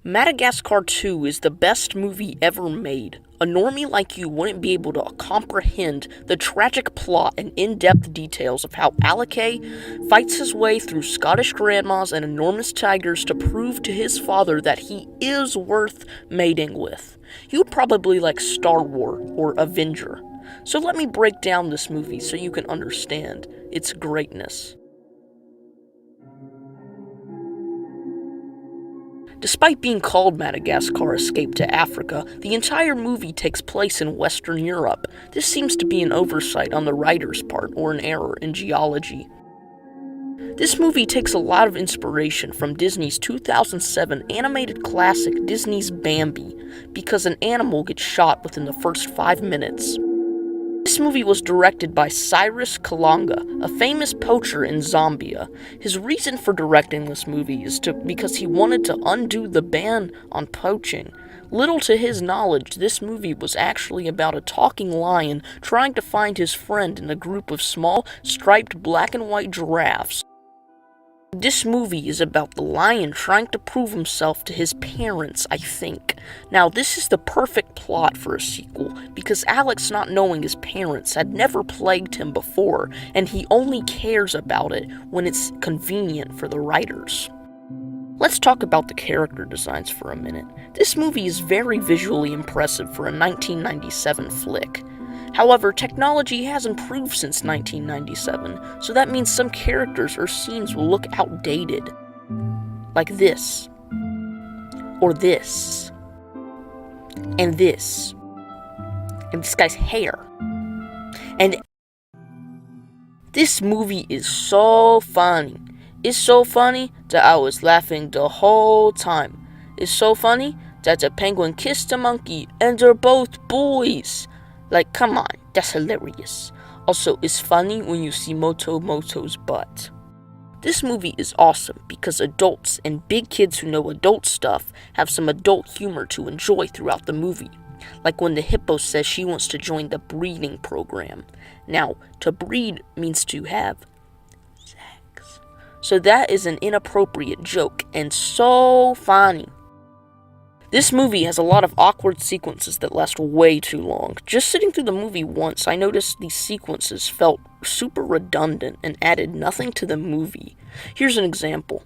Madagascar 2 is the best movie ever made. A normie like you wouldn't be able to comprehend the tragic plot and in-depth details of how Alec fights his way through Scottish grandmas and enormous tigers to prove to his father that he is worth mating with. You'd probably like Star Wars or Avenger. So let me break down this movie so you can understand its greatness. Despite being called Madagascar Escape to Africa, the entire movie takes place in Western Europe. This seems to be an oversight on the writer's part or an error in geology. This movie takes a lot of inspiration from Disney's 2007 animated classic Disney's Bambi, because an animal gets shot within the first 5 minutes. This movie was directed by Cyrus Kalanga, a famous poacher in Zambia. His reason for directing this movie is because he wanted to undo the ban on poaching. Little to his knowledge, this movie was actually about a talking lion trying to find his friend in a group of small, striped black and white giraffes. This movie is about the lion trying to prove himself to his parents, I think. Now, this is the perfect plot for a sequel, because Alex not knowing his parents had never plagued him before, and he only cares about it when it's convenient for the writers. Let's talk about the character designs for a minute. This movie is very visually impressive for a 1997 flick. However, technology has improved since 1997, so that means some characters or scenes will look outdated. Like this. Or this. And this. And this guy's hair. And this movie is so funny. It's so funny that I was laughing the whole time. It's so funny that the penguin kissed the monkey and they're both boys. Like, come on, that's hilarious. Also, it's funny when you see Moto's butt. This movie is awesome because adults and big kids who know adult stuff have some adult humor to enjoy throughout the movie. Like when the hippo says she wants to join the breeding program. Now, to breed means to have sex. So that is an inappropriate joke and so funny. This movie has a lot of awkward sequences that last way too long. Just sitting through the movie once, I noticed these sequences felt super redundant and added nothing to the movie. Here's an example.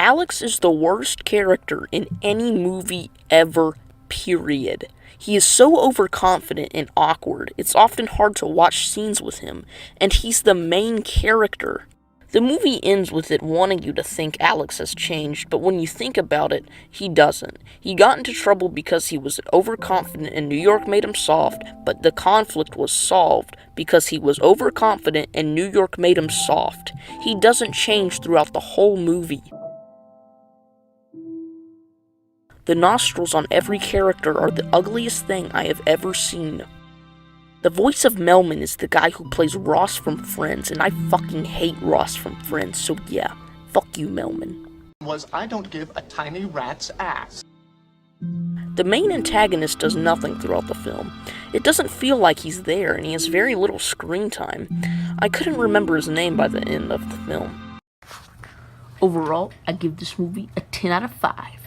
Alex is the worst character in any movie ever, period. He is so overconfident and awkward, it's often hard to watch scenes with him, and he's the main character. The movie ends with it wanting you to think Alex has changed, but when you think about it, he doesn't. He got into trouble because he was overconfident and New York made him soft, but the conflict was solved because he was overconfident and New York made him soft. He doesn't change throughout the whole movie. The nostrils on every character are the ugliest thing I have ever seen. The voice of Melman is the guy who plays Ross from Friends, and I fucking hate Ross from Friends, so yeah, fuck you, Melman. I don't give a tiny rat's ass. The main antagonist does nothing throughout the film. It doesn't feel like he's there, and he has very little screen time. I couldn't remember his name by the end of the film. Overall, I give this movie a 10 out of 5.